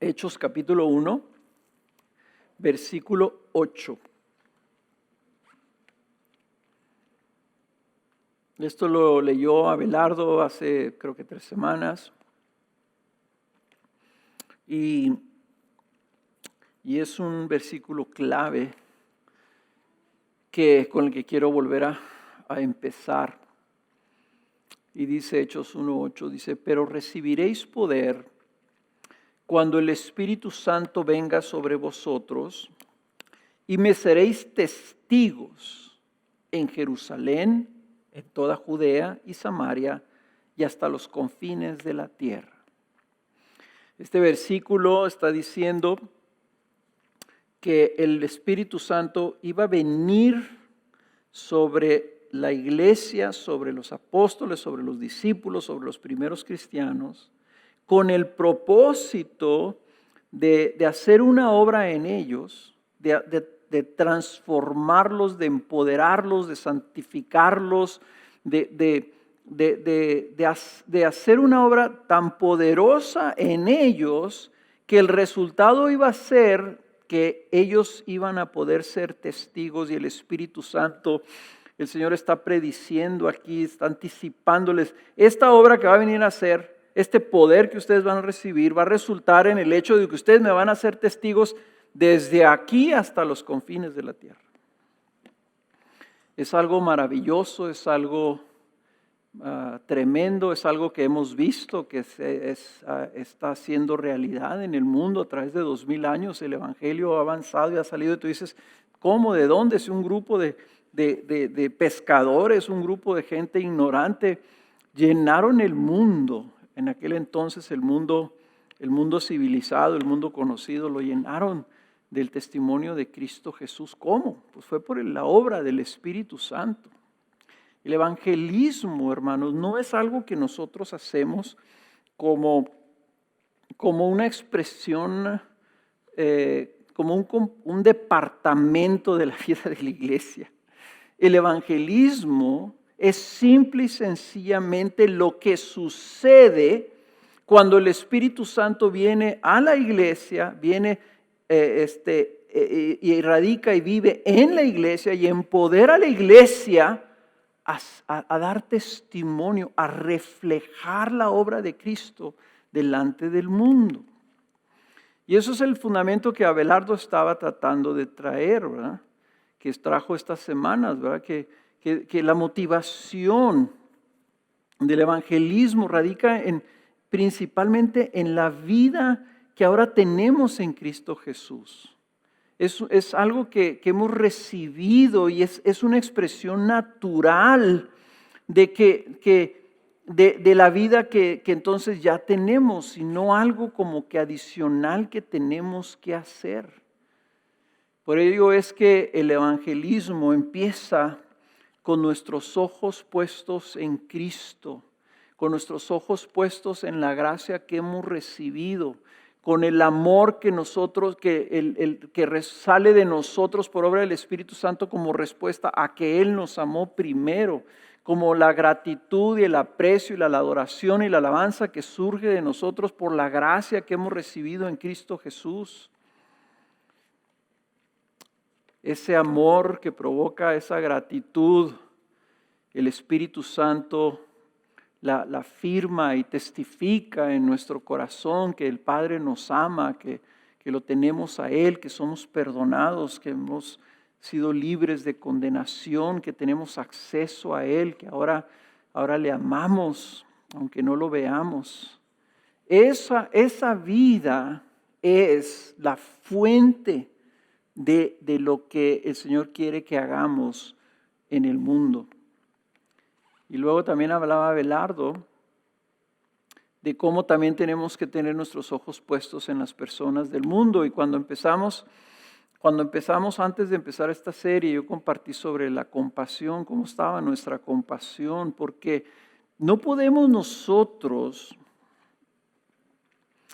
Hechos capítulo 1, versículo 8. Esto lo leyó Abelardo hace creo que 3 semanas. Y es un versículo clave con el que quiero volver a empezar. Y dice Hechos 1:8, dice: pero recibiréis poder cuando el Espíritu Santo venga sobre vosotros, y me seréis testigos en Jerusalén, en toda Judea y Samaria, y hasta los confines de la tierra. Este versículo está diciendo que el Espíritu Santo iba a venir sobre la iglesia, sobre los apóstoles, sobre los discípulos, sobre los primeros cristianos, con el propósito de hacer una obra en ellos, de transformarlos, de empoderarlos, de santificarlos, de hacer una obra tan poderosa en ellos que el resultado iba a ser que ellos iban a poder ser testigos, y el Espíritu Santo, el Señor está prediciendo aquí, está anticipándoles esta obra que va a venir a hacer. Este poder que ustedes van a recibir va a resultar en el hecho de que ustedes me van a ser testigos desde aquí hasta los confines de la tierra. Es algo maravilloso, es algo tremendo, es algo que hemos visto que está haciendo realidad en el mundo a través de 2000 años. El Evangelio ha avanzado y ha salido, y tú dices, ¿cómo? ¿De dónde? Es un grupo de pescadores, un grupo de gente ignorante, llenaron el mundo. En aquel entonces el mundo civilizado, el mundo conocido, lo llenaron del testimonio de Cristo Jesús. ¿Cómo? Pues fue por la obra del Espíritu Santo. El evangelismo, hermanos, no es algo que nosotros hacemos como una expresión, como un departamento de la vida de la iglesia. El evangelismo es simple y sencillamente lo que sucede cuando el Espíritu Santo viene a la iglesia, viene y radica y vive en la iglesia y empodera a la iglesia a dar testimonio, a reflejar la obra de Cristo delante del mundo. Y eso es el fundamento que Abelardo estaba tratando de traer, ¿verdad? Que trajo estas semanas, ¿verdad? Que la motivación del evangelismo radica principalmente en la vida que ahora tenemos en Cristo Jesús. Es algo que hemos recibido, y es una expresión natural de la vida que entonces ya tenemos, y no algo como que adicional que tenemos que hacer. Por ello es que el evangelismo empieza con nuestros ojos puestos en Cristo, con nuestros ojos puestos en la gracia que hemos recibido, con el amor que sale de nosotros por obra del Espíritu Santo como respuesta a que Él nos amó primero, como la gratitud y el aprecio y la adoración y la alabanza que surge de nosotros por la gracia que hemos recibido en Cristo Jesús. Ese amor que provoca esa gratitud, el Espíritu Santo la firma y testifica en nuestro corazón que el Padre nos ama, que lo tenemos a Él, que somos perdonados, que hemos sido libres de condenación, que tenemos acceso a Él, que ahora le amamos, aunque no lo veamos. Esa vida es la fuente de lo que el Señor quiere que hagamos en el mundo. Y luego también hablaba Abelardo de cómo también tenemos que tener nuestros ojos puestos en las personas del mundo. Y cuando empezamos, antes de empezar esta serie, yo compartí sobre la compasión, cómo estaba nuestra compasión, porque no podemos nosotros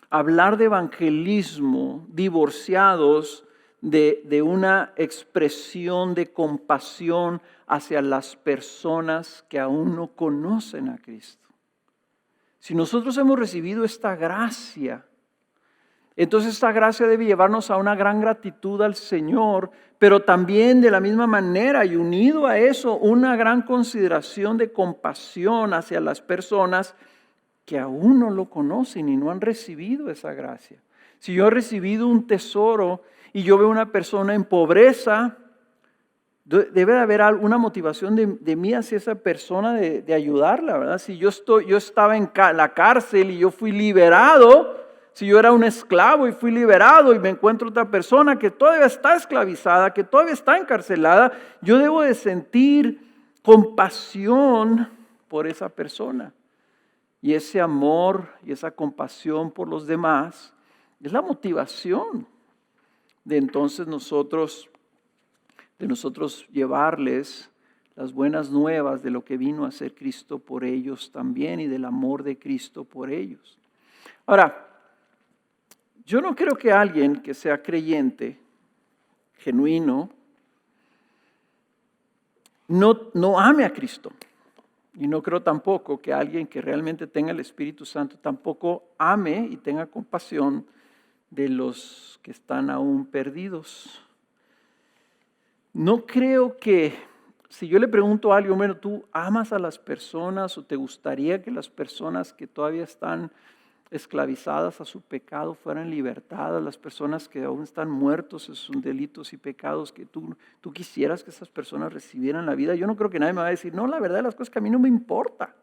hablar de evangelismo divorciados de una expresión de compasión hacia las personas que aún no conocen a Cristo. Si nosotros hemos recibido esta gracia, Entonces esta gracia debe llevarnos a una gran gratitud al Señor, pero también de la misma manera y unido a eso, una gran consideración de compasión hacia las personas que aún no lo conocen y no han recibido esa gracia. Si yo he recibido un tesoro y yo veo una persona en pobreza, debe de haber una motivación de mí hacia esa persona de ayudarla, ¿verdad? Si yo estaba en la cárcel y yo fui liberado, si yo era un esclavo y fui liberado y me encuentro otra persona que todavía está esclavizada, que todavía está encarcelada, yo debo de sentir compasión por esa persona. Y ese amor y esa compasión por los demás es la motivación de entonces nosotros llevarles las buenas nuevas de lo que vino a hacer Cristo por ellos también y del amor de Cristo por ellos. Ahora, yo no creo que alguien que sea creyente, genuino, no ame a Cristo. Y no creo tampoco que alguien que realmente tenga el Espíritu Santo tampoco ame y tenga compasión de los que están aún perdidos. No creo que, si yo le pregunto a alguien, bueno, ¿tú amas a las personas o te gustaría que las personas que todavía están esclavizadas a su pecado fueran libertadas, las personas que aún están muertos en sus delitos y pecados, que tú quisieras que esas personas recibieran la vida? Yo no creo que nadie me va a decir, no, la verdad de las cosas que a mí no me importa.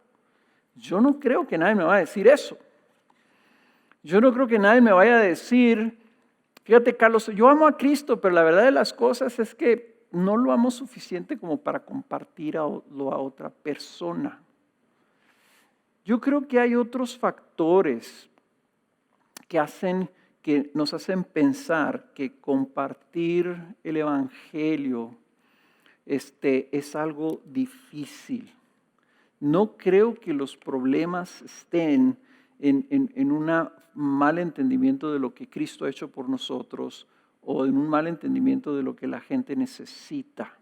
Yo no creo que nadie me va a decir eso. Yo no creo que nadie me vaya a decir, fíjate Carlos, yo amo a Cristo, pero la verdad de las cosas es que no lo amo suficiente como para compartirlo a otra persona. Yo creo que hay otros factores que nos hacen pensar que compartir el Evangelio es algo difícil. No creo que los problemas estén en un mal entendimiento de lo que Cristo ha hecho por nosotros o en un mal entendimiento de lo que la gente necesita.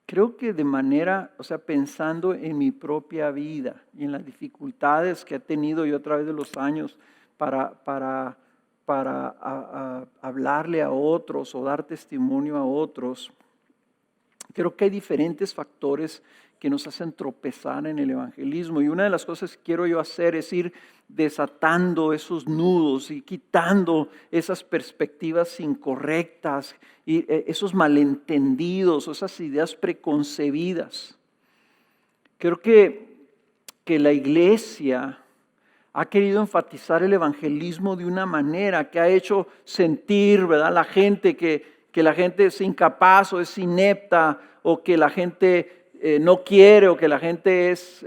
Creo que pensando en mi propia vida y en las dificultades que he tenido yo a través de los años para hablarle a otros o dar testimonio a otros, creo que hay diferentes factores que nos hacen tropezar en el evangelismo. Y una de las cosas que quiero yo hacer es ir desatando esos nudos y quitando esas perspectivas incorrectas y esos malentendidos, esas ideas preconcebidas. Creo que la iglesia ha querido enfatizar el evangelismo de una manera que ha hecho sentir, ¿verdad?, la gente que la gente es incapaz o es inepta o que la gente no quiere o que la gente es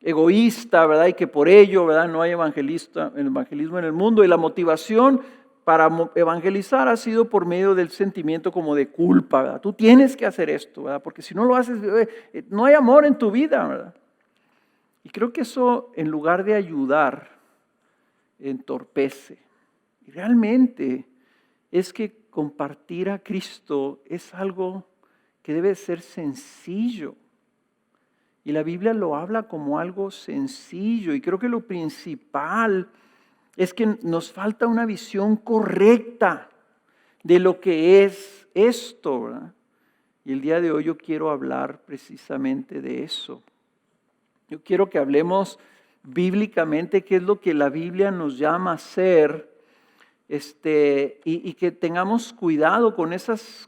egoísta, ¿verdad? Y que por ello, ¿verdad?, no hay evangelismo en el mundo. Y la motivación para evangelizar ha sido por medio del sentimiento como de culpa, ¿verdad? Tú tienes que hacer esto, ¿verdad? Porque si no lo haces, no hay amor en tu vida, ¿verdad? Y creo que eso, en lugar de ayudar, entorpece. Y realmente es que compartir a Cristo es algo que debe ser sencillo. Y la Biblia lo habla como algo sencillo. Y creo que lo principal es que nos falta una visión correcta de lo que es esto, ¿verdad? Y el día de hoy yo quiero hablar precisamente de eso. Yo quiero que hablemos bíblicamente qué es lo que la Biblia nos llama a hacer, y que tengamos cuidado con esas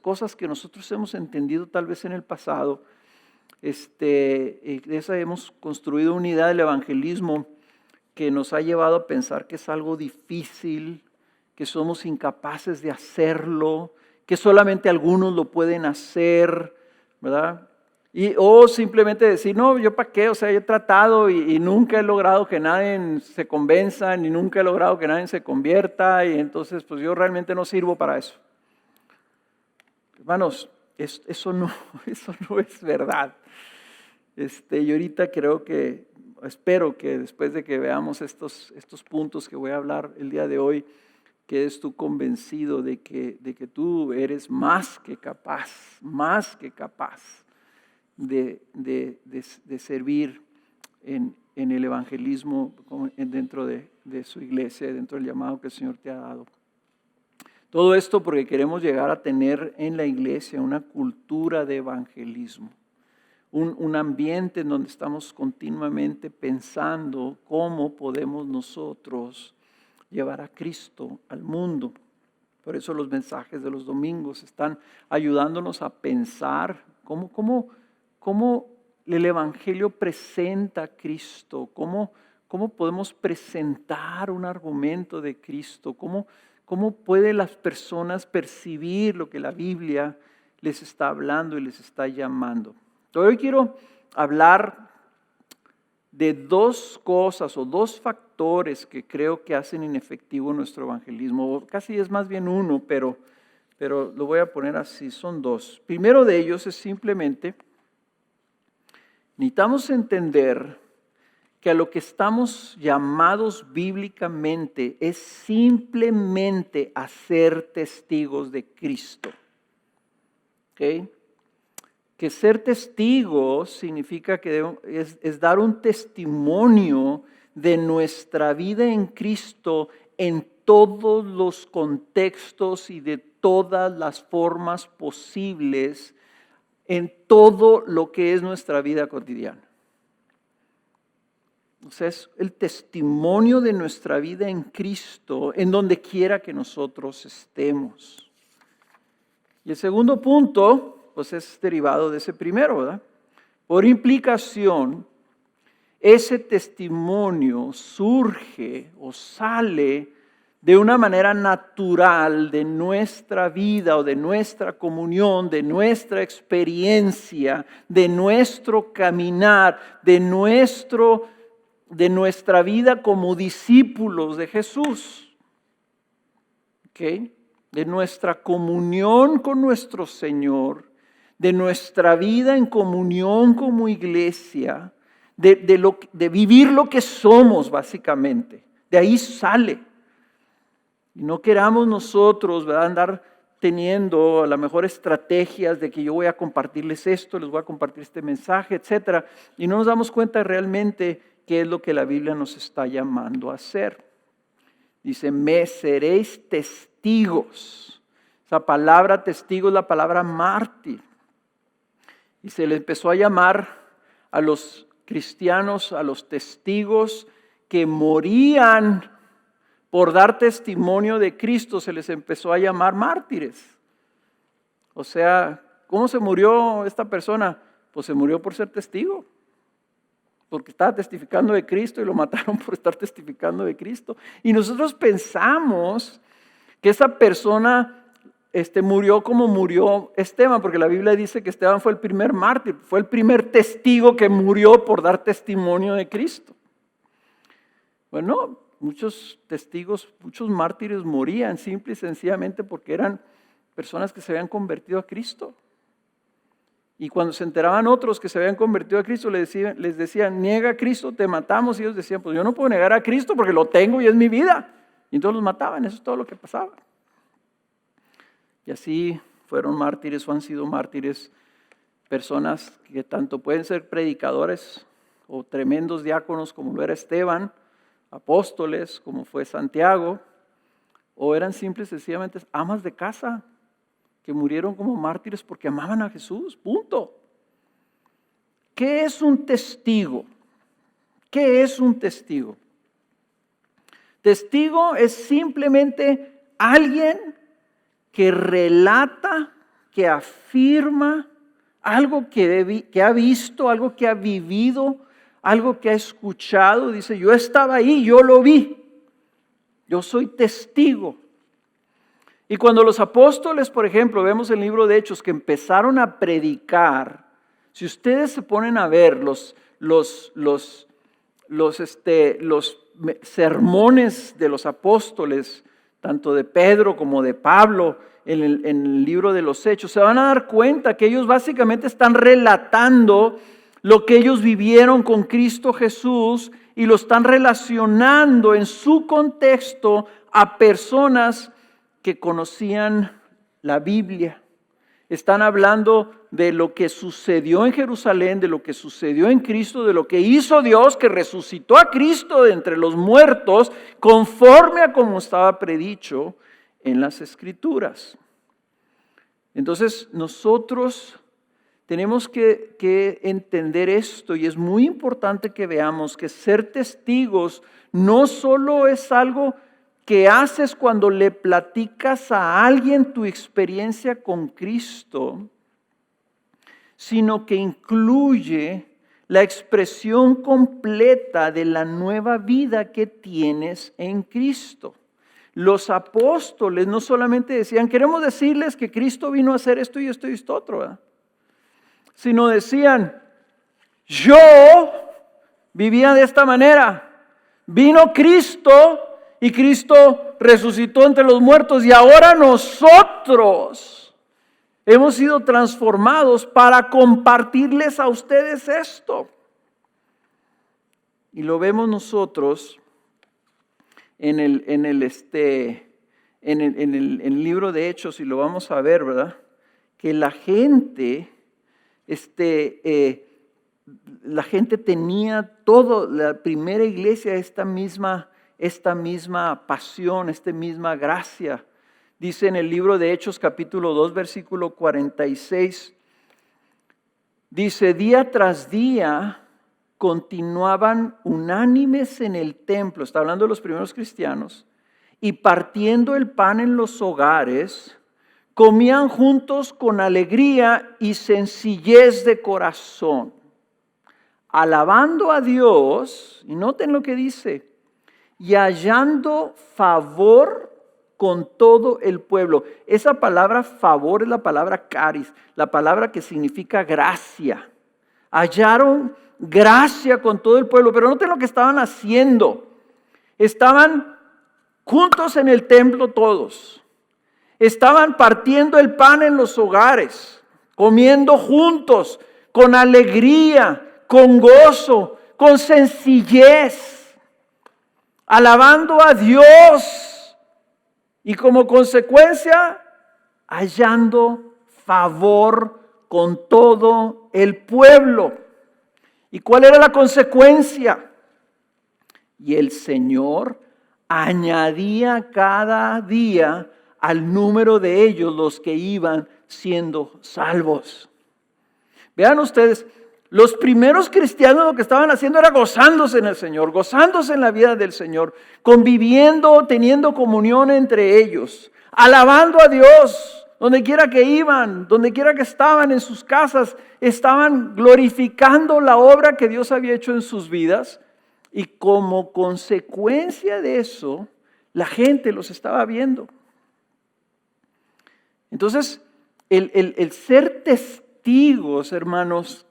cosas que nosotros hemos entendido tal vez en el pasado. De esa hemos construido una idea del evangelismo que nos ha llevado a pensar que es algo difícil, que somos incapaces de hacerlo, que solamente algunos lo pueden hacer, ¿verdad? O simplemente decir, no, yo para qué, o sea, yo he tratado y nunca he logrado que nadie se convenza, ni nunca he logrado que nadie se convierta, y entonces pues yo realmente no sirvo para eso. Hermanos, eso no es verdad. Y ahorita espero que después de que veamos estos puntos que voy a hablar el día de hoy, quedes tú convencido de que tú eres más que capaz de servir en el evangelismo dentro de su iglesia, dentro del llamado que el Señor te ha dado. Todo esto porque queremos llegar a tener en la iglesia una cultura de evangelismo, un ambiente en donde estamos continuamente pensando cómo podemos nosotros llevar a Cristo al mundo. Por eso los mensajes de los domingos están ayudándonos a pensar cómo el Evangelio presenta a Cristo, cómo podemos presentar un argumento de Cristo, cómo pueden las personas percibir lo que la Biblia les está hablando y les está llamando. Hoy quiero hablar de dos cosas o dos factores que creo que hacen inefectivo nuestro evangelismo. Casi es más bien uno, pero lo voy a poner así, son dos. Primero de ellos es simplemente, necesitamos entender que a lo que estamos llamados bíblicamente es simplemente a ser testigos de Cristo. ¿Ok? Que ser testigo significa que es dar un testimonio de nuestra vida en Cristo en todos los contextos y de todas las formas posibles, en todo lo que es nuestra vida cotidiana. O sea, es el testimonio de nuestra vida en Cristo en donde quiera que nosotros estemos. Y el segundo punto, pues es derivado de ese primero, ¿verdad? Por implicación, ese testimonio surge o sale de una manera natural de nuestra vida o de nuestra comunión, de nuestra experiencia, de nuestro caminar, de nuestra vida como discípulos de Jesús. ¿Ok? De nuestra comunión con nuestro Señor, de nuestra vida en comunión como iglesia, de vivir lo que somos básicamente. De ahí sale. Y no queramos nosotros, ¿verdad?, andar teniendo a lo mejor estrategias de que yo voy a compartirles esto, les voy a compartir este mensaje, etcétera, y no nos damos cuenta realmente qué es lo que la Biblia nos está llamando a hacer. Dice, me seréis testigos. Esa palabra testigo es la palabra mártir. Y se le empezó a llamar a los cristianos, a los testigos que morían por dar testimonio de Cristo, se les empezó a llamar mártires. O sea, ¿cómo se murió esta persona? Pues se murió por ser testigo. Porque estaba testificando de Cristo y lo mataron por estar testificando de Cristo. Y nosotros pensamos que esa persona murió como murió Esteban, porque la Biblia dice que Esteban fue el primer mártir, fue el primer testigo que murió por dar testimonio de Cristo. Bueno, muchos testigos, muchos mártires morían simple y sencillamente porque eran personas que se habían convertido a Cristo. Y cuando se enteraban otros que se habían convertido a Cristo, les decían, niega a Cristo, te matamos. Y ellos decían, pues yo no puedo negar a Cristo porque lo tengo y es mi vida. Y entonces los mataban, eso es todo lo que pasaba. Y así fueron mártires o han sido mártires personas que tanto pueden ser predicadores o tremendos diáconos como lo era Esteban, apóstoles como fue Santiago, o eran simples sencillamente amas de casa que murieron como mártires porque amaban a Jesús, punto. ¿Qué es un testigo? ¿Qué es un testigo? Testigo es simplemente alguien que relata, que afirma algo que ha visto, algo que ha vivido, algo que ha escuchado. Dice, yo estaba ahí, yo lo vi, yo soy testigo. Y cuando los apóstoles, por ejemplo, vemos el libro de Hechos que empezaron a predicar, si ustedes se ponen a ver los sermones de los apóstoles, tanto de Pedro como de Pablo, en el libro de los Hechos, se van a dar cuenta que ellos básicamente están relatando lo que ellos vivieron con Cristo Jesús y lo están relacionando en su contexto a personas que conocían la Biblia, Están hablando de lo que sucedió en Jerusalén, de lo que sucedió en Cristo, de lo que hizo Dios, que resucitó a Cristo de entre los muertos, conforme a como estaba predicho en las Escrituras. Entonces nosotros tenemos que entender esto, y es muy importante que veamos que ser testigos no solo es algo que haces cuando le platicas a alguien tu experiencia con Cristo, sino que incluye la expresión completa de la nueva vida que tienes en Cristo. Los apóstoles no solamente decían, queremos decirles que Cristo vino a hacer esto y esto y esto otro, ¿verdad? Sino decían, yo vivía de esta manera, vino Cristo y Cristo resucitó entre los muertos y ahora nosotros hemos sido transformados para compartirles a ustedes esto. Y lo vemos nosotros en el libro de Hechos, y lo vamos a ver, ¿verdad? Que la gente tenía todo, la primera iglesia, esta misma pasión, esta misma gracia. Dice en el libro de Hechos capítulo 2 versículo 46, dice, día tras día continuaban unánimes en el templo, está hablando de los primeros cristianos, y partiendo el pan en los hogares, comían juntos con alegría y sencillez de corazón, alabando a Dios, y noten lo que dice, y hallando favor con todo el pueblo. Esa palabra favor es la palabra caris, la palabra que significa gracia. Hallaron gracia con todo el pueblo, pero noten lo que estaban haciendo. Estaban juntos en el templo todos. Estaban partiendo el pan en los hogares, comiendo juntos, con alegría, con gozo, con sencillez, alabando a Dios y como consecuencia hallando favor con todo el pueblo. ¿Y cuál era la consecuencia? Y el Señor añadía cada día al número de ellos los que iban siendo salvos. Vean ustedes, los primeros cristianos lo que estaban haciendo era gozándose en el Señor, gozándose en la vida del Señor, conviviendo, teniendo comunión entre ellos, alabando a Dios. Donde quiera que iban, donde quiera que estaban en sus casas, estaban glorificando la obra que Dios había hecho en sus vidas. Y como consecuencia de eso, la gente los estaba viendo. Entonces, el ser testigos, hermanos,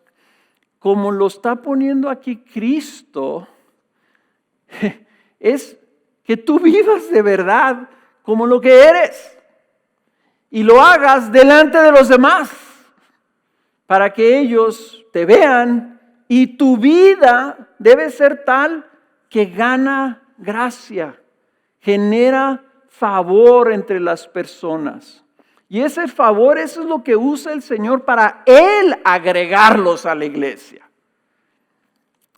como lo está poniendo aquí Cristo, es que tú vivas de verdad como lo que eres. Y lo hagas delante de los demás, para que ellos te vean, y tu vida debe ser tal que gana gracia, genera favor entre las personas. Y ese favor, eso es lo que usa el Señor para Él agregarlos a la iglesia.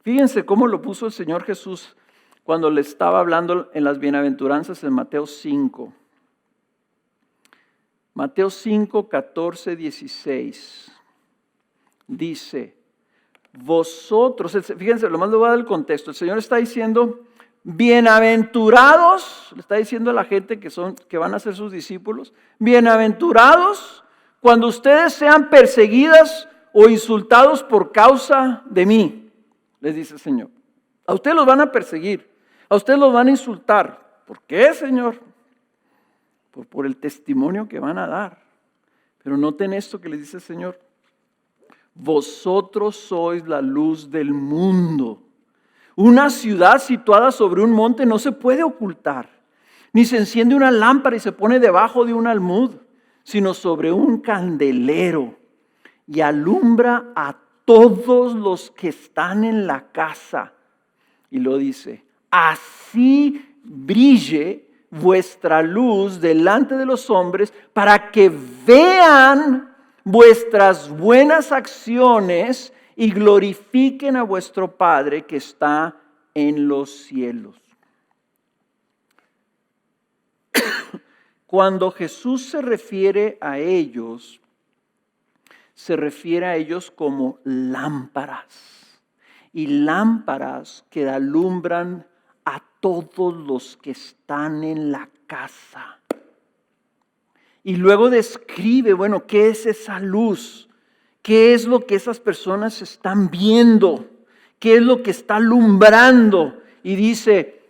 Fíjense cómo lo puso el Señor Jesús cuando le estaba hablando en las bienaventuranzas en Mateo 5. Mateo 5, 14, 16. Dice, vosotros, fíjense, lo más le voy a dar el contexto. El Señor está diciendo, bienaventurados, le está diciendo a la gente que van a ser sus discípulos, bienaventurados cuando ustedes sean perseguidas o insultados por causa de mí, les dice el Señor. A ustedes los van a perseguir, a ustedes los van a insultar. ¿Por qué, Señor? Por el testimonio que van a dar. Pero noten esto que les dice el Señor. Vosotros sois la luz del mundo. Una ciudad situada sobre un monte no se puede ocultar, ni se enciende una lámpara y se pone debajo de un almud, sino sobre un candelero y alumbra a todos los que están en la casa. Y lo dice, así brille vuestra luz delante de los hombres para que vean vuestras buenas acciones y glorifiquen a vuestro Padre que está en los cielos. Cuando Jesús se refiere a ellos como lámparas. Y lámparas que alumbran a todos los que están en la casa. Y luego describe, bueno, ¿qué es esa luz? ¿Qué es lo que esas personas están viendo? ¿Qué es lo que está alumbrando? Y dice,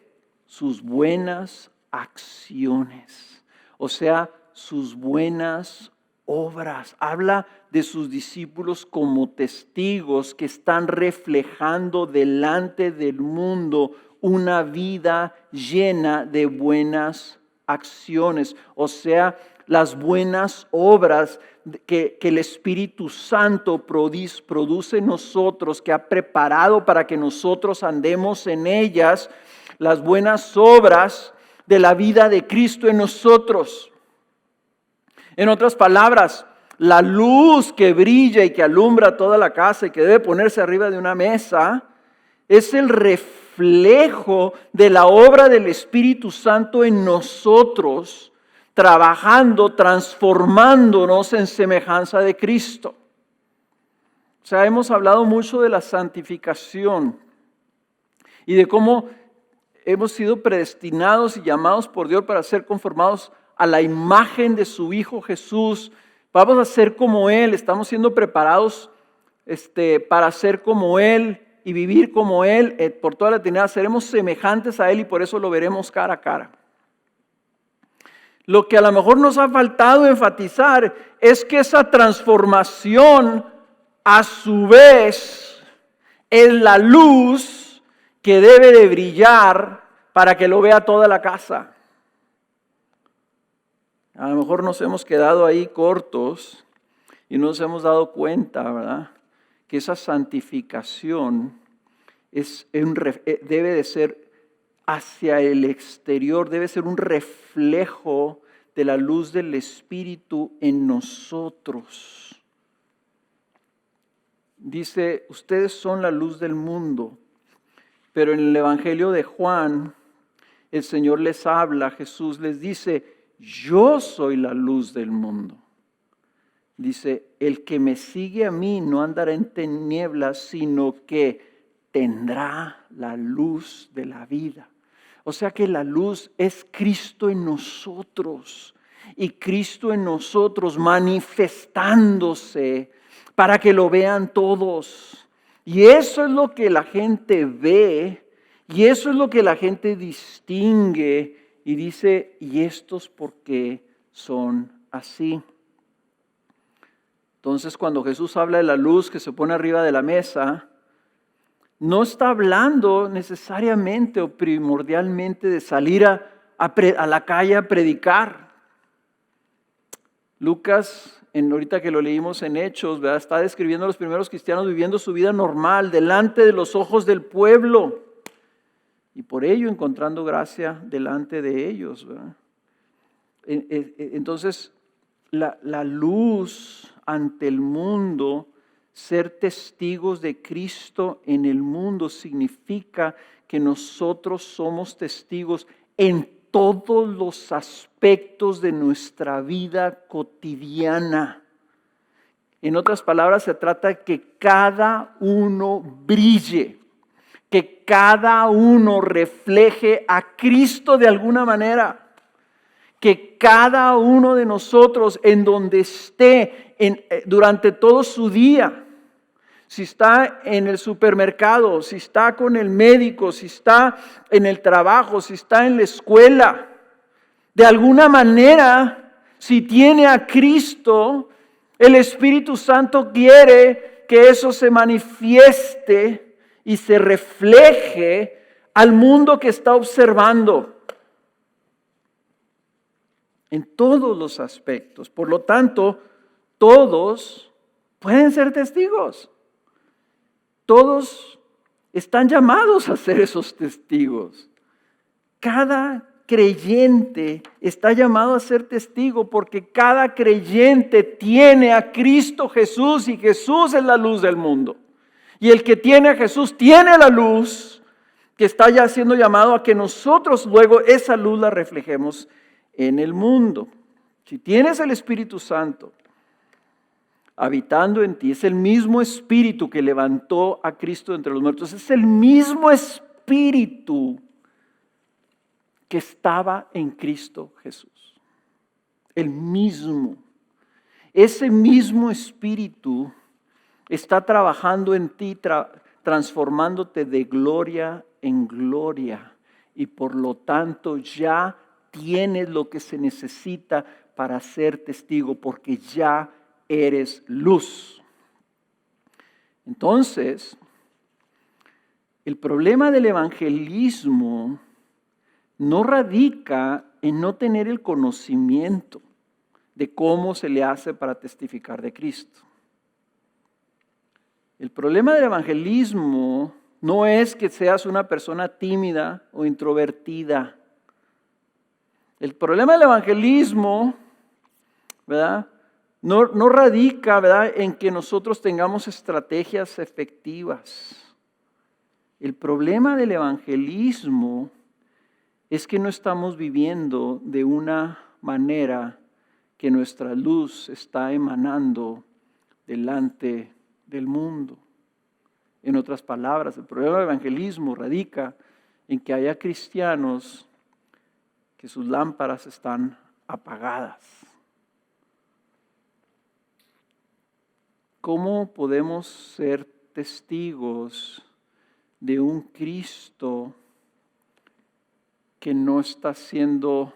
sus buenas acciones. O sea, sus buenas obras. Habla de sus discípulos como testigos que están reflejando delante del mundo una vida llena de buenas acciones. O sea, las buenas obras que el Espíritu Santo produce en nosotros, que ha preparado para que nosotros andemos en ellas, las buenas obras de la vida de Cristo en nosotros. En otras palabras, la luz que brilla y que alumbra toda la casa y que debe ponerse arriba de una mesa es el reflejo de la obra del Espíritu Santo en nosotros, trabajando, transformándonos en semejanza de Cristo. O sea, hemos hablado mucho de la santificación y de cómo hemos sido predestinados y llamados por Dios para ser conformados a la imagen de su Hijo Jesús. Vamos a ser como Él, estamos siendo preparados para ser como Él y vivir como Él por toda la eternidad. Seremos semejantes a Él y por eso lo veremos cara a cara. Lo que a lo mejor nos ha faltado enfatizar es que esa transformación a su vez es la luz que debe de brillar para que lo vea toda la casa. A lo mejor nos hemos quedado ahí cortos y no nos hemos dado cuenta, ¿verdad? Que esa santificación debe de ser hacia el exterior, debe ser un reflejo de la luz del Espíritu en nosotros. Dice, ustedes son la luz del mundo, pero en el Evangelio de Juan, el Señor les habla, Jesús les dice, yo soy la luz del mundo. Dice, el que me sigue a mí no andará en tinieblas, sino que tendrá la luz de la vida. O sea que la luz es Cristo en nosotros y Cristo en nosotros manifestándose para que lo vean todos. Y eso es lo que la gente ve y eso es lo que la gente distingue y dice, ¿y estos por qué son así? Entonces cuando Jesús habla de la luz que se pone arriba de la mesa, no está hablando necesariamente o primordialmente de salir a la calle a predicar. Lucas, ahorita que lo leímos en Hechos, ¿verdad? Está describiendo a los primeros cristianos viviendo su vida normal delante de los ojos del pueblo y por ello encontrando gracia delante de ellos, ¿verdad? Entonces, la luz ante el mundo, ser testigos de Cristo en el mundo significa que nosotros somos testigos en todos los aspectos de nuestra vida cotidiana. En otras palabras, se trata de que cada uno brille, que cada uno refleje a Cristo de alguna manera. Que cada uno de nosotros en donde esté durante todo su día, si está en el supermercado, si está con el médico, si está en el trabajo, si está en la escuela, de alguna manera, si tiene a Cristo, el Espíritu Santo quiere que eso se manifieste y se refleje al mundo que está observando. En todos los aspectos. Por lo tanto, todos pueden ser testigos. Todos están llamados a ser esos testigos. Cada creyente está llamado a ser testigo porque cada creyente tiene a Cristo Jesús y Jesús es la luz del mundo. Y el que tiene a Jesús tiene la luz que está ya siendo llamado a que nosotros luego esa luz la reflejemos en el mundo. Si tienes el Espíritu Santo habitando en ti, es el mismo Espíritu que levantó a Cristo entre los muertos, es el mismo Espíritu que estaba en Cristo Jesús. El mismo. Ese mismo Espíritu está trabajando en ti, transformándote de gloria en gloria. Y por lo tanto ya tienes lo que se necesita para ser testigo, porque ya eres luz. Entonces, el problema del evangelismo no radica en no tener el conocimiento de cómo se le hace para testificar de Cristo. El problema del evangelismo no es que seas una persona tímida o introvertida. El problema del evangelismo, ¿verdad?, no radica, ¿verdad?, en que nosotros tengamos estrategias efectivas. El problema del evangelismo es que no estamos viviendo de una manera que nuestra luz está emanando delante del mundo. En otras palabras, el problema del evangelismo radica en que haya cristianos que sus lámparas están apagadas. ¿Cómo podemos ser testigos de un Cristo que no está siendo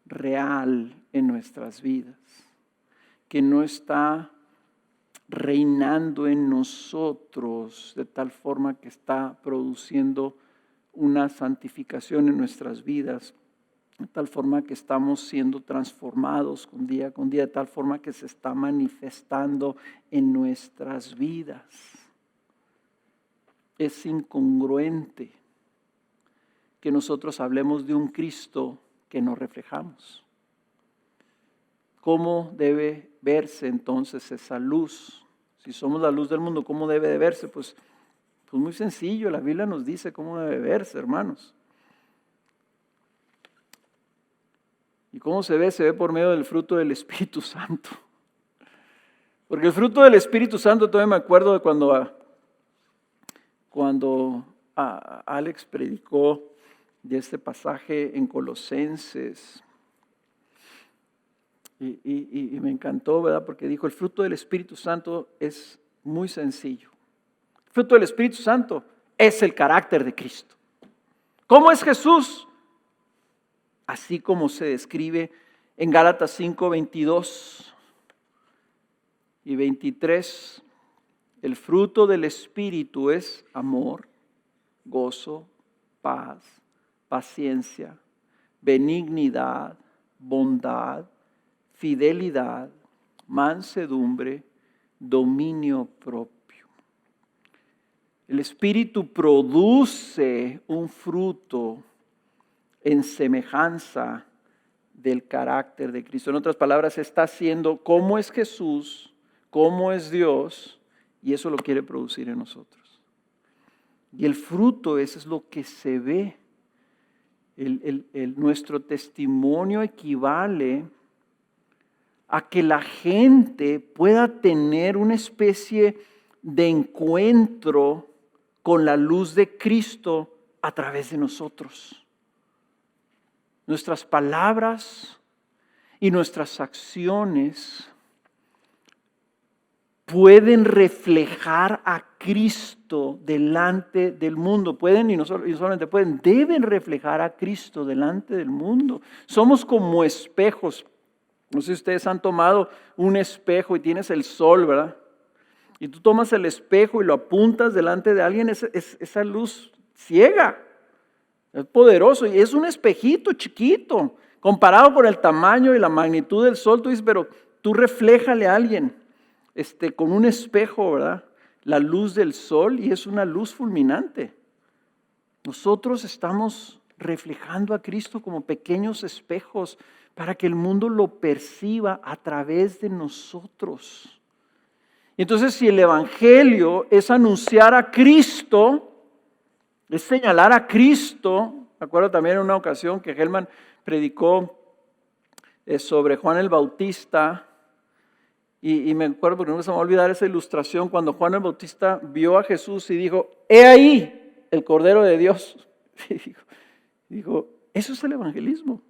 real en nuestras vidas, que no está reinando en nosotros de tal forma que está produciendo una santificación en nuestras vidas, de tal forma que estamos siendo transformados día con día, de tal forma que se está manifestando en nuestras vidas? Es incongruente que nosotros hablemos de un Cristo que no reflejamos. ¿Cómo debe verse entonces esa luz? Si somos la luz del mundo, ¿cómo debe de verse? Pues muy sencillo, la Biblia nos dice cómo debe verse, hermanos. ¿Y cómo se ve? Se ve por medio del fruto del Espíritu Santo. Porque el fruto del Espíritu Santo, todavía me acuerdo de cuando Alex predicó de este pasaje en Colosenses. Y me encantó, ¿verdad? Porque dijo, el fruto del Espíritu Santo es muy sencillo. El fruto del Espíritu Santo es el carácter de Cristo. ¿Cómo es Jesús? Así como se describe en Gálatas 5, 22 y 23. El fruto del Espíritu es amor, gozo, paz, paciencia, benignidad, bondad, fidelidad, mansedumbre, dominio propio. El Espíritu produce un fruto en semejanza del carácter de Cristo. En otras palabras, está haciendo cómo es Jesús, cómo es Dios, y eso lo quiere producir en nosotros. Y el fruto, eso es lo que se ve. Nuestro testimonio equivale a que la gente pueda tener una especie de encuentro con la luz de Cristo a través de nosotros. Nuestras palabras y nuestras acciones pueden reflejar a Cristo delante del mundo. Pueden y no solamente pueden, deben reflejar a Cristo delante del mundo. Somos como espejos. No sé si ustedes han tomado un espejo y tienes el sol, ¿verdad? Y tú tomas el espejo y lo apuntas delante de alguien, esa luz ciega. Es poderoso y es un espejito chiquito. Comparado con el tamaño y la magnitud del sol, tú dices, pero tú refléjale a alguien con un espejo, ¿verdad? La luz del sol, y es una luz fulminante. Nosotros estamos reflejando a Cristo como pequeños espejos para que el mundo lo perciba a través de nosotros. Entonces, si el Evangelio es anunciar a Cristo, es señalar a Cristo. Me acuerdo también en una ocasión que Hellman predicó sobre Juan el Bautista. Y me acuerdo, porque no se me va a olvidar esa ilustración, cuando Juan el Bautista vio a Jesús y dijo, ¡he ahí el Cordero de Dios! Y dijo, eso es el evangelismo.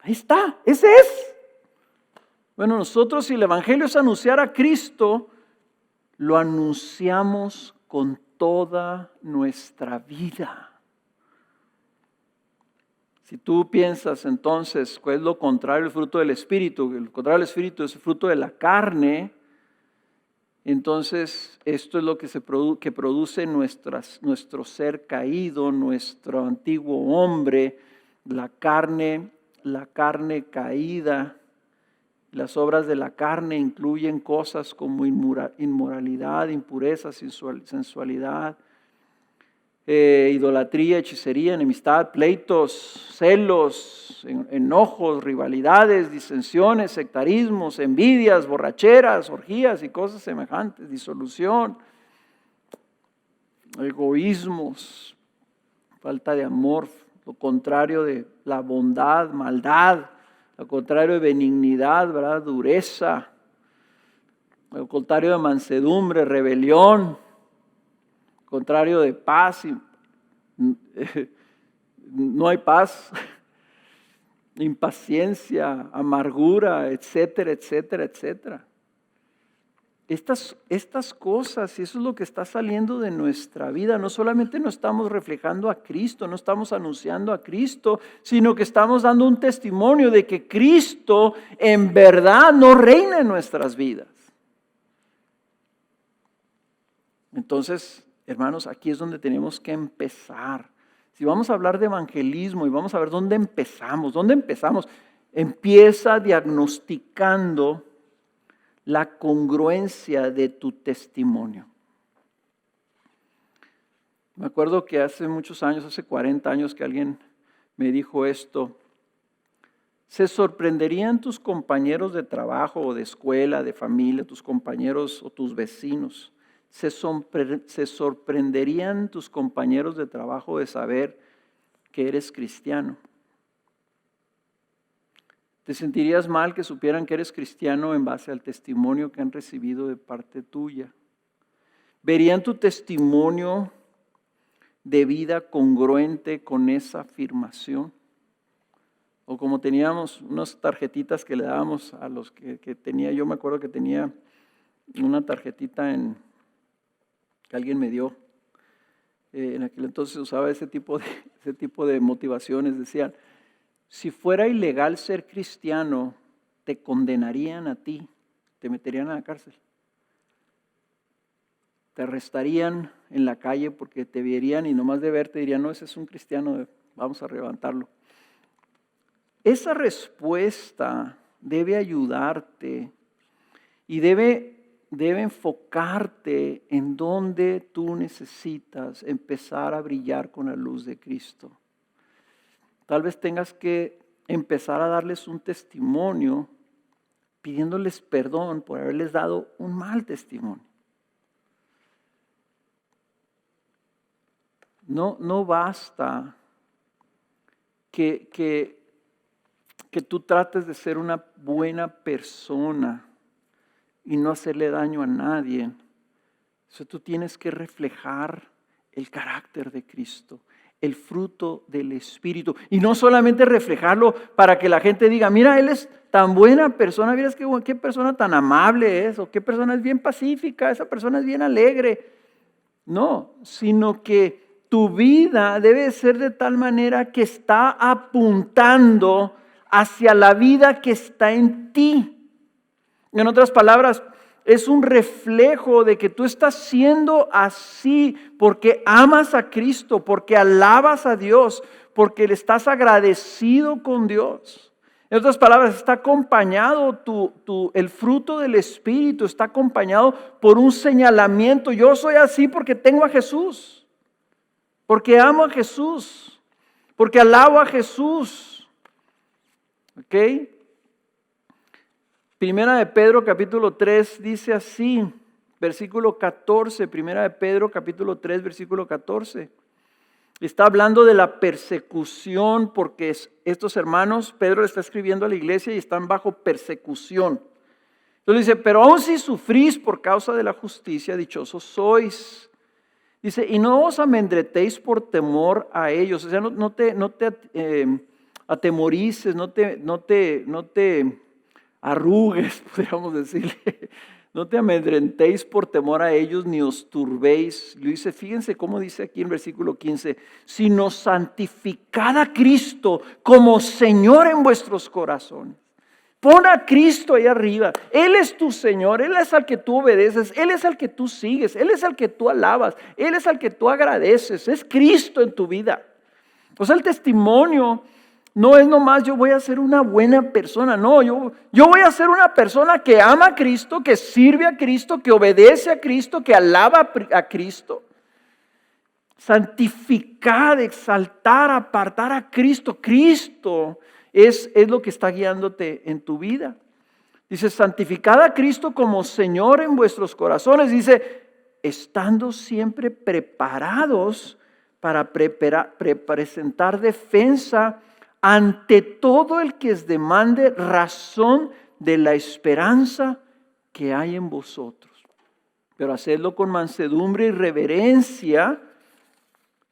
Ahí está, ese es. Bueno, nosotros, si el evangelio es anunciar a Cristo, lo anunciamos con toda nuestra vida. Si tú piensas entonces, ¿cuál es lo contrario del fruto del Espíritu? El contrario del Espíritu es el fruto de la carne. Entonces, esto es lo que produce nuestro ser caído, nuestro antiguo hombre, la carne caída. Las obras de la carne incluyen cosas como inmoralidad, impureza, sensualidad, idolatría, hechicería, enemistad, pleitos, celos, enojos, rivalidades, disensiones, sectarismos, envidias, borracheras, orgías y cosas semejantes, disolución, egoísmos, falta de amor, lo contrario de la bondad, maldad, lo contrario de benignidad, ¿verdad? Dureza, lo contrario de mansedumbre, rebelión, contrario de paz, no hay paz, impaciencia, amargura, etcétera, etcétera, etcétera. Estas cosas, y eso es lo que está saliendo de nuestra vida, no solamente no estamos reflejando a Cristo, no estamos anunciando a Cristo, sino que estamos dando un testimonio de que Cristo en verdad no reina en nuestras vidas. Entonces, hermanos, aquí es donde tenemos que empezar. Si vamos a hablar de evangelismo y vamos a ver dónde empezamos, empieza diagnosticando la congruencia de tu testimonio. Me acuerdo que hace muchos años, hace 40 años que alguien me dijo esto. ¿Se sorprenderían tus compañeros de trabajo o de escuela, de familia, tus compañeros o tus vecinos? ¿Se sorprenderían tus compañeros de trabajo de saber que eres cristiano? ¿Te sentirías mal que supieran que eres cristiano en base al testimonio que han recibido de parte tuya? ¿Verían tu testimonio de vida congruente con esa afirmación? O como teníamos unas tarjetitas que le dábamos a los que tenía, yo me acuerdo que tenía una tarjetita que alguien me dio. En aquel entonces usaba ese tipo de motivaciones. Decían, si fuera ilegal ser cristiano, te condenarían a ti, te meterían a la cárcel. Te arrestarían en la calle porque te verían y nomás de verte dirían, no, ese es un cristiano, vamos a levantarlo. Esa respuesta debe ayudarte y debe enfocarte en donde tú necesitas empezar a brillar con la luz de Cristo. Tal vez tengas que empezar a darles un testimonio pidiéndoles perdón por haberles dado un mal testimonio. No basta que tú trates de ser una buena persona y no hacerle daño a nadie. Eso tú tienes que reflejar el carácter de Cristo, el fruto del Espíritu. Y no solamente reflejarlo para que la gente diga, mira, él es tan buena persona, mira qué persona tan amable es, o qué persona es bien pacífica, esa persona es bien alegre. No, sino que tu vida debe ser de tal manera que está apuntando hacia la vida que está en ti. En otras palabras, es un reflejo de que tú estás siendo así porque amas a Cristo, porque alabas a Dios, porque le estás agradecido con Dios. En otras palabras, está acompañado el fruto del Espíritu, está acompañado por un señalamiento. Yo soy así porque tengo a Jesús, porque amo a Jesús. porque alabo a Jesús. ¿Ok? Primera de Pedro capítulo 3 dice así, versículo 14, Primera de Pedro capítulo 3 versículo 14. Está hablando de la persecución porque estos hermanos, Pedro le está escribiendo a la iglesia y están bajo persecución. Entonces dice, pero aun si sufrís por causa de la justicia, dichosos sois. Dice, y no os amedrentéis por temor a ellos. O sea, no te atemorices, no te arrugues, podríamos decirle. No te amedrentéis por temor a ellos, ni os turbéis. Lo dice, fíjense cómo dice aquí en versículo 15, sino santificad a Cristo como Señor en vuestros corazones. Pon a Cristo ahí arriba. Él es tu Señor, Él es al que tú obedeces, Él es al que tú sigues, Él es al que tú alabas, Él es al que tú agradeces. Es Cristo en tu vida. O sea, el testimonio no es nomás yo voy a ser una buena persona. No, yo voy a ser una persona que ama a Cristo, que sirve a Cristo, que obedece a Cristo, que alaba a Cristo. Santificar, exaltar, apartar a Cristo. Cristo es lo que está guiándote en tu vida. Dice, santificad a Cristo como Señor en vuestros corazones. Dice, estando siempre preparados para presentar defensa ante todo el que os demande razón de la esperanza que hay en vosotros. Pero hacedlo con mansedumbre y reverencia,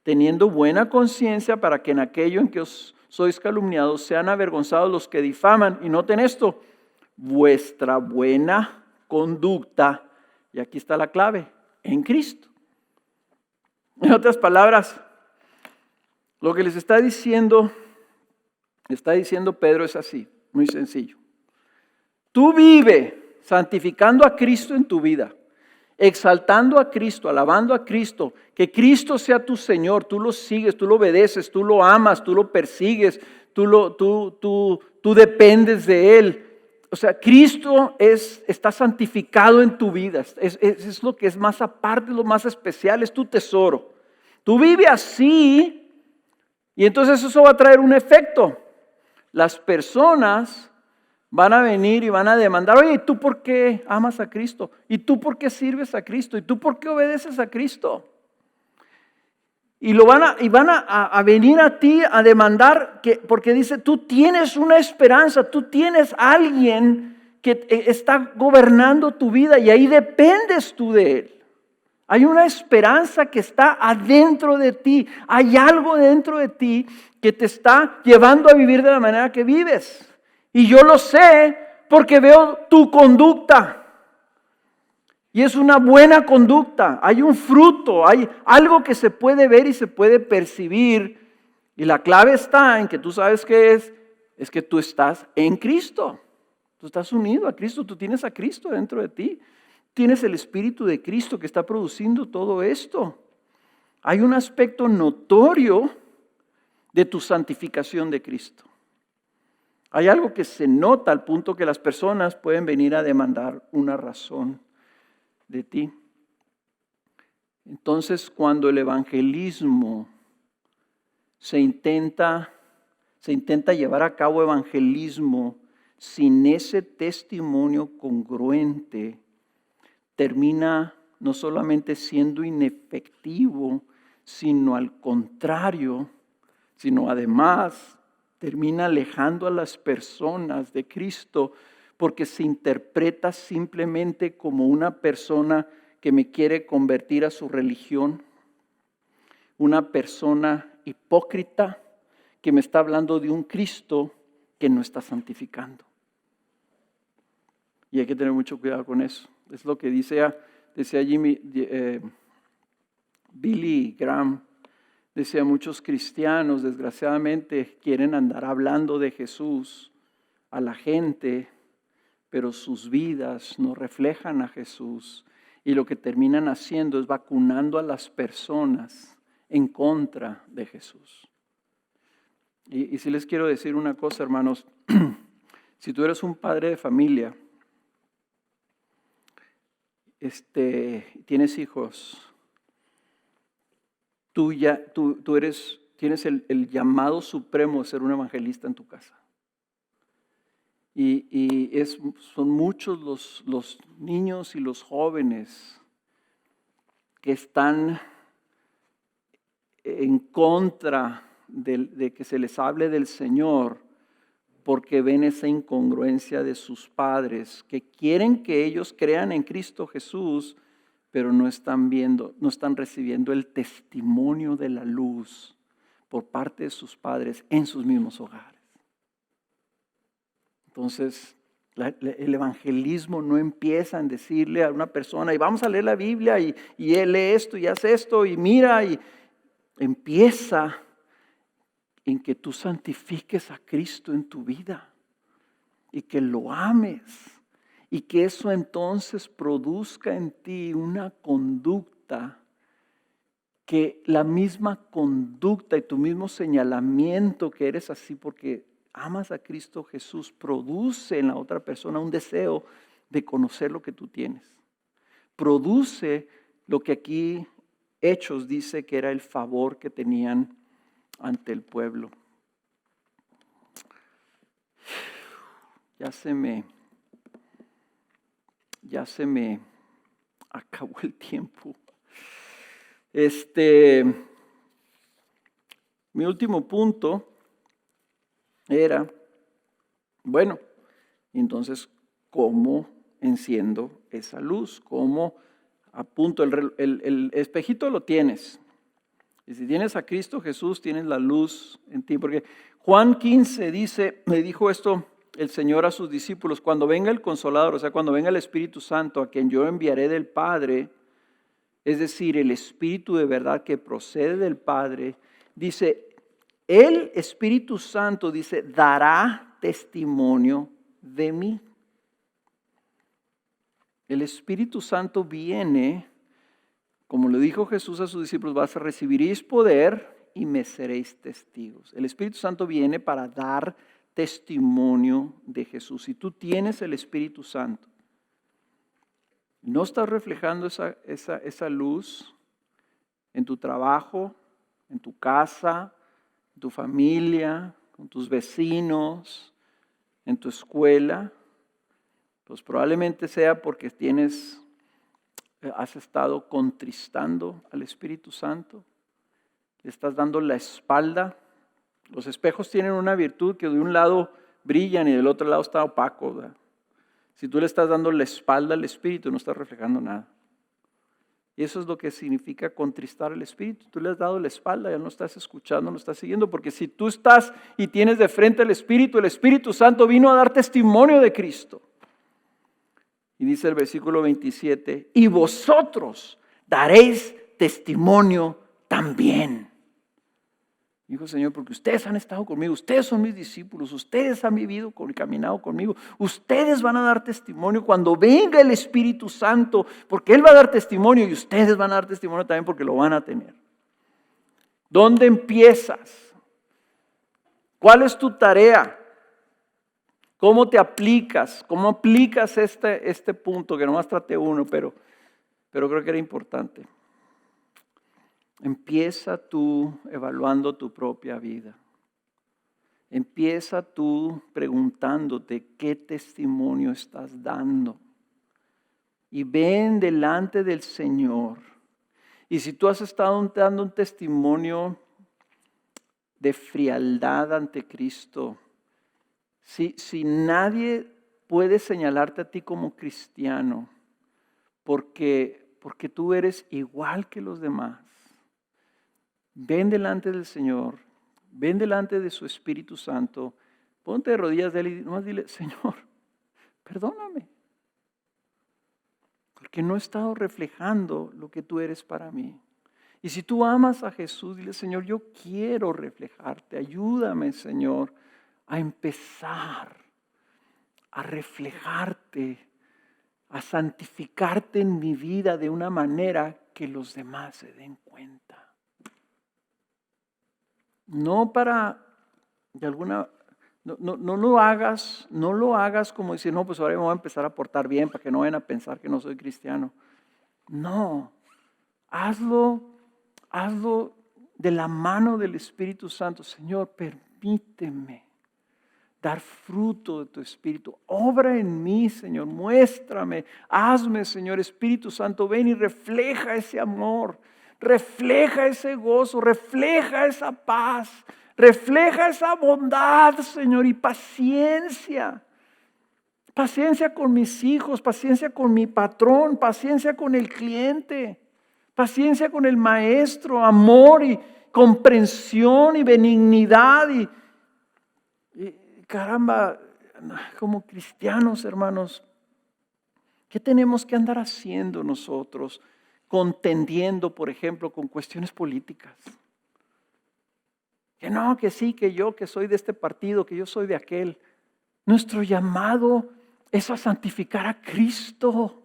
teniendo buena conciencia, para que en aquello en que os sois calumniados sean avergonzados los que difaman. Y noten esto, vuestra buena conducta, y aquí está la clave, en Cristo. En otras palabras, lo que les está diciendo Pedro es así, muy sencillo. Tú vive santificando a Cristo en tu vida, exaltando a Cristo, alabando a Cristo, que Cristo sea tu Señor, tú lo sigues, tú lo obedeces, tú lo amas, tú lo persigues, tú dependes de Él. O sea, Cristo está santificado en tu vida, es lo que es más aparte, lo más especial, es tu tesoro. Tú vives así y entonces eso va a traer un efecto. Las personas van a venir y van a demandar, oye, ¿y tú por qué amas a Cristo? ¿Y tú por qué sirves a Cristo? ¿Y tú por qué obedeces a Cristo? Y van a venir a ti a demandar, porque dice, tú tienes una esperanza, tú tienes alguien que está gobernando tu vida y ahí dependes tú de Él. Hay una esperanza que está adentro de ti, hay algo dentro de ti que te está llevando a vivir de la manera que vives. Y yo lo sé porque veo tu conducta. Y es una buena conducta, hay un fruto, hay algo que se puede ver y se puede percibir. Y la clave está en que tú sabes qué es que tú estás en Cristo. Tú estás unido a Cristo, tú tienes a Cristo dentro de ti. Tienes el Espíritu de Cristo que está produciendo todo esto. Hay un aspecto notorio de tu santificación de Cristo. Hay algo que se nota al punto que las personas pueden venir a demandar una razón de ti. Entonces, cuando el evangelismo se intenta llevar a cabo evangelismo sin ese testimonio congruente, termina no solamente siendo inefectivo, sino al contrario, sino además termina alejando a las personas de Cristo porque se interpreta simplemente como una persona que me quiere convertir a su religión, una persona hipócrita que me está hablando de un Cristo que no está santificando. Y hay que tener mucho cuidado con eso. Es lo que decía Billy Graham. Decía, muchos cristianos desgraciadamente quieren andar hablando de Jesús a la gente, pero sus vidas no reflejan a Jesús. Y lo que terminan haciendo es vacunando a las personas en contra de Jesús. Y si les quiero decir una cosa, hermanos, si tú eres un padre de familia, tienes hijos, tú tienes el llamado supremo de ser un evangelista en tu casa. Y son muchos los niños y los jóvenes que están en contra de que se les hable del Señor porque ven esa incongruencia de sus padres, que quieren que ellos crean en Cristo Jesús, pero no están recibiendo el testimonio de la luz por parte de sus padres en sus mismos hogares. Entonces, el evangelismo no empieza en decirle a una persona, y vamos a leer la Biblia, y él lee esto, y hace esto, y mira, y empieza en que tú santifiques a Cristo en tu vida, y que lo ames, y que eso entonces produzca en ti una conducta, que la misma conducta y tu mismo señalamiento que eres así porque amas a Cristo Jesús, produce en la otra persona un deseo de conocer lo que tú tienes. Produce lo que aquí Hechos dice que era el favor que tenían ante el pueblo. Ya se me acabó el tiempo. Mi último punto era, bueno, entonces, ¿cómo enciendo esa luz? ¿Cómo apunto? El espejito lo tienes. Y si tienes a Cristo Jesús, tienes la luz en ti. Porque Juan 15 dice, me dijo esto el Señor a sus discípulos, cuando venga el Consolador, o sea, cuando venga el Espíritu Santo, a quien yo enviaré del Padre, es decir, el Espíritu de verdad que procede del Padre, dice, el Espíritu Santo, dice, dará testimonio de mí. El Espíritu Santo viene, como le dijo Jesús a sus discípulos, recibiréis poder y me seréis testigos. El Espíritu Santo viene para dar testimonio de Jesús. Si tú tienes el Espíritu Santo, no estás reflejando esa luz en tu trabajo, en tu casa, en tu familia, con tus vecinos, en tu escuela, pues probablemente sea porque has estado contristando al Espíritu Santo, le estás dando la espalda. Los espejos tienen una virtud que de un lado brillan y del otro lado está opaco, ¿verdad? Si tú le estás dando la espalda al Espíritu, no estás reflejando nada. Y eso es lo que significa contristar al Espíritu. Tú le has dado la espalda, ya no estás escuchando, no estás siguiendo, porque si tú estás y tienes de frente al Espíritu, el Espíritu Santo vino a dar testimonio de Cristo. Y dice el versículo 27, y vosotros daréis testimonio también. Dijo el Señor, porque ustedes han estado conmigo, ustedes son mis discípulos, ustedes han vivido y caminado conmigo, ustedes van a dar testimonio cuando venga el Espíritu Santo, porque Él va a dar testimonio y ustedes van a dar testimonio también porque lo van a tener. ¿Dónde empiezas? ¿Cuál es tu tarea? ¿Cómo te aplicas? ¿Cómo aplicas este punto? Que nomás traté uno, pero creo que era importante. Empieza tú evaluando tu propia vida. Empieza tú preguntándote qué testimonio estás dando. Y ven delante del Señor. Y si tú has estado dando un testimonio de frialdad ante Cristo, si nadie puede señalarte a ti como cristiano, porque tú eres igual que los demás, ven delante del Señor, ven delante de su Espíritu Santo, ponte de rodillas de Él y nomás dile, Señor, perdóname, porque no he estado reflejando lo que tú eres para mí. Y si tú amas a Jesús, dile, Señor, yo quiero reflejarte, ayúdame, Señor, a empezar a reflejarte, a santificarte en mi vida de una manera que los demás se den cuenta. No para, de alguna, no lo hagas como decir, no, pues ahora me voy a empezar a portar bien para que no vayan a pensar que no soy cristiano. No, hazlo de la mano del Espíritu Santo. Señor, permíteme dar fruto de tu Espíritu. Obra en mí, Señor, muéstrame, hazme, Señor. Espíritu Santo, ven y refleja ese amor, refleja ese gozo, refleja esa paz, refleja esa bondad, Señor, y paciencia. Paciencia con mis hijos, paciencia con mi patrón, paciencia con el cliente, paciencia con el maestro, amor y comprensión y benignidad y caramba, como cristianos, hermanos, ¿qué tenemos que andar haciendo nosotros? Contendiendo, por ejemplo, con cuestiones políticas. Que no, que sí, que yo, que soy de este partido, que yo soy de aquel. Nuestro llamado es a santificar a Cristo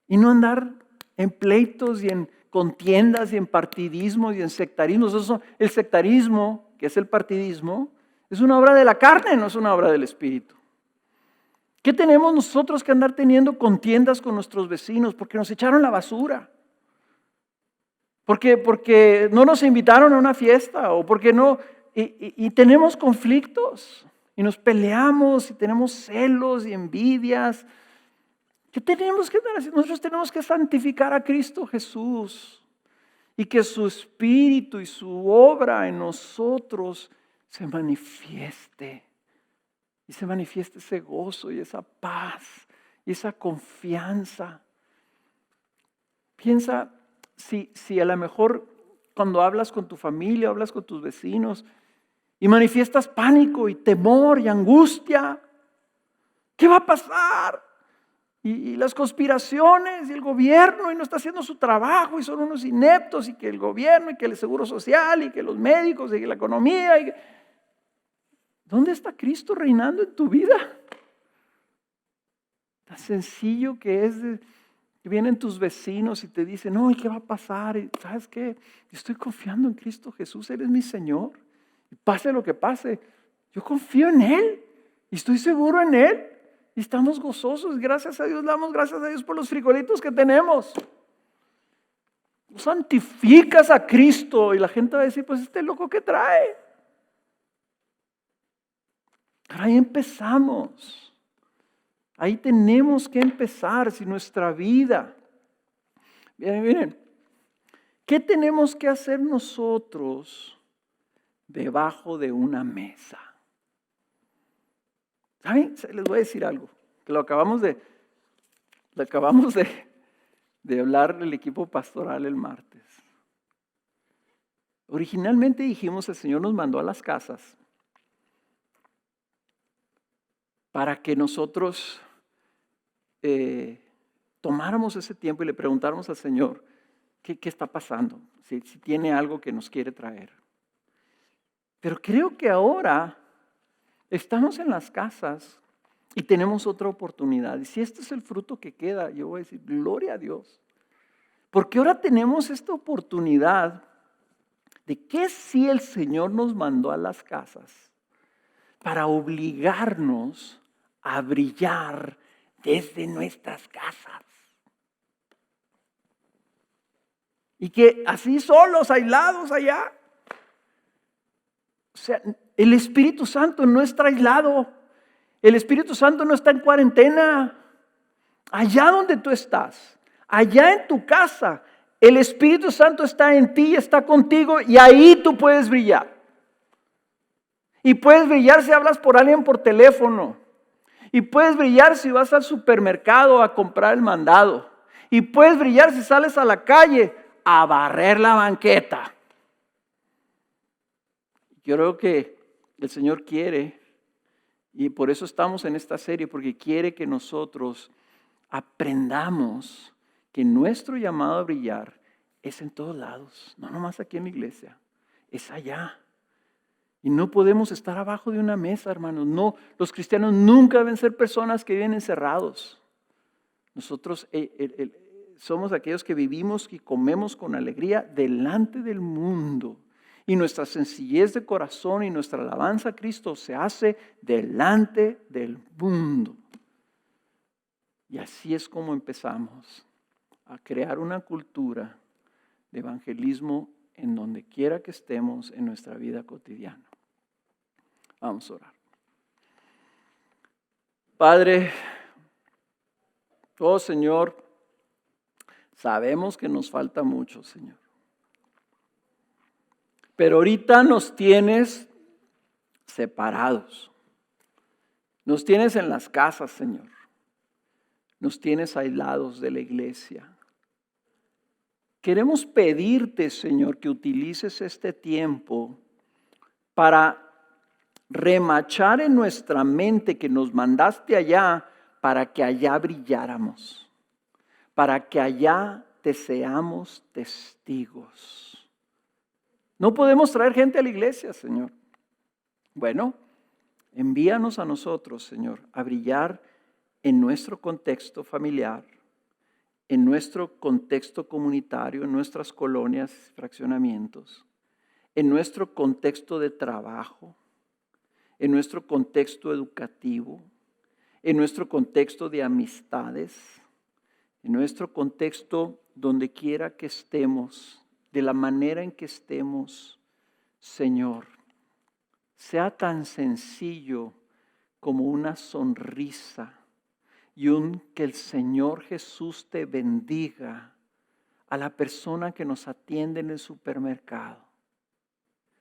y no andar en pleitos y en contiendas y en partidismos y en sectarismos. El sectarismo, que es el partidismo, es una obra de la carne, no es una obra del Espíritu. ¿Qué tenemos nosotros que andar teniendo contiendas con nuestros vecinos? Porque nos echaron la basura. Porque no nos invitaron a una fiesta o porque no. Y tenemos conflictos y nos peleamos y tenemos celos y envidias. ¿Qué tenemos que andar haciendo? Nosotros tenemos que santificar a Cristo Jesús y que su Espíritu y su obra en nosotros se manifieste. Y se manifieste ese gozo y esa paz y esa confianza. Piensa si a lo mejor cuando hablas con tu familia, hablas con tus vecinos y manifiestas pánico y temor y angustia. ¿Qué va a pasar? Y las conspiraciones y el gobierno y no está haciendo su trabajo y son unos ineptos y que el gobierno y que el seguro social y que los médicos y que la economía. ¿Dónde está Cristo reinando en tu vida? Tan sencillo que es que vienen tus vecinos y te dicen, no, ¿y qué va a pasar? Y ¿sabes qué? Yo estoy confiando en Cristo Jesús, Él es mi Señor. Y pase lo que pase, yo confío en Él y estoy seguro en Él. Y estamos gozosos, gracias a Dios, damos gracias a Dios por los frijolitos que tenemos. Santificas a Cristo y la gente va a decir, pues este loco que trae. Pero ahí empezamos. Ahí tenemos que empezar si nuestra vida. Miren, ¿qué tenemos que hacer nosotros debajo de una mesa? ¿Saben? Les voy a decir algo, que lo acabamos de hablar el equipo pastoral el martes. Originalmente dijimos, el Señor nos mandó a las casas para que nosotros tomáramos ese tiempo y le preguntáramos al Señor qué está pasando, si tiene algo que nos quiere traer. Pero creo que ahora estamos en las casas y tenemos otra oportunidad. Y si este es el fruto que queda, yo voy a decir, gloria a Dios. Porque ahora tenemos esta oportunidad de que si el Señor nos mandó a las casas para obligarnos a brillar desde nuestras casas. Y que así solos, aislados allá. O sea, el Espíritu Santo no está aislado. El Espíritu Santo no está en cuarentena. Allá donde tú estás, allá en tu casa, el Espíritu Santo está en ti, está contigo y ahí tú puedes brillar. Y puedes brillar si hablas por alguien por teléfono. Y puedes brillar si vas al supermercado a comprar el mandado. Y puedes brillar si sales a la calle a barrer la banqueta. Yo creo que el Señor quiere, y por eso estamos en esta serie, porque quiere que nosotros aprendamos que nuestro llamado a brillar es en todos lados, no nomás aquí en la iglesia, es allá. Y no podemos estar abajo de una mesa, hermanos. No, los cristianos nunca deben ser personas que viven encerrados. Nosotros somos aquellos que vivimos y comemos con alegría delante del mundo. Y nuestra sencillez de corazón y nuestra alabanza a Cristo se hace delante del mundo. Y así es como empezamos a crear una cultura de evangelismo en donde quiera que estemos en nuestra vida cotidiana. Vamos a orar. Padre, oh Señor, sabemos que nos falta mucho, Señor. Pero ahorita nos tienes separados. Nos tienes en las casas, Señor. Nos tienes aislados de la iglesia. Queremos pedirte, Señor, que utilices este tiempo para remachar en nuestra mente que nos mandaste allá para que allá brilláramos, para que allá te seamos testigos. No podemos traer gente a la iglesia, Señor. Bueno, envíanos a nosotros, Señor, a brillar en nuestro contexto familiar, en nuestro contexto comunitario, en nuestras colonias, fraccionamientos, en nuestro contexto de trabajo, en nuestro contexto educativo, en nuestro contexto de amistades, en nuestro contexto donde quiera que estemos, de la manera en que estemos, Señor, sea tan sencillo como una sonrisa y que el Señor Jesús te bendiga a la persona que nos atiende en el supermercado.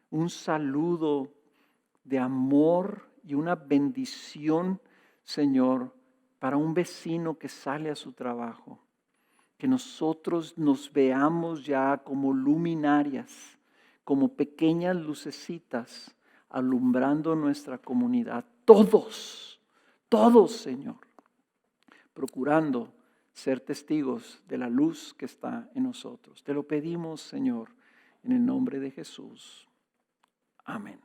Un saludo de amor y una bendición, Señor, para un vecino que sale a su trabajo. Que nosotros nos veamos ya como luminarias, como pequeñas lucecitas alumbrando nuestra comunidad. Todos, Señor, procurando ser testigos de la luz que está en nosotros. Te lo pedimos, Señor, en el nombre de Jesús. Amén.